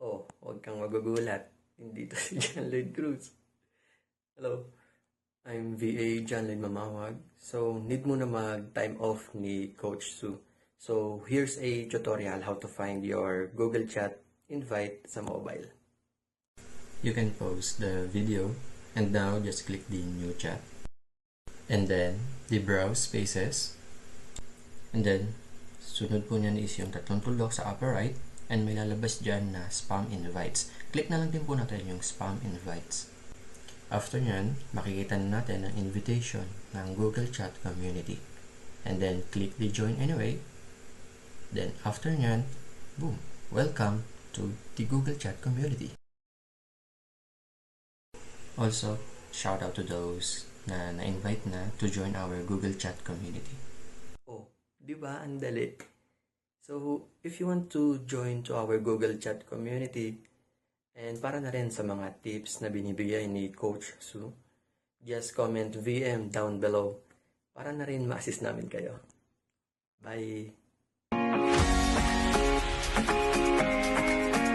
Oh, huwag kang magugulat. Hindi to si John Lloyd Cruz. Hello, I'm VA John Lloyd Mamawag. So, need mo na mag-time off ni Coach Su. So, here's a tutorial how to find your Google Chat invite sa mobile. You can pause the video and now just click the new chat. And then, the browse spaces. And then, sunod po niyan is yung tatlong tuldok sa upper right. And may lalabas dyan na spam invites. Click na lang din po natin yung spam invites. After nyan, makikita na natin ang invitation ng Google Chat Community. And then, click the join anyway. Then, after nyan, boom! Welcome to the Google Chat Community. Also, shout out to those na na-invite na to join our Google Chat Community. Oh, di ba ang dali? So, if you want to join to our Google Chat community, and para na rin sa mga tips na binibigay ni Coach Su, just comment VM down below para na rin ma-assist namin kayo. Bye!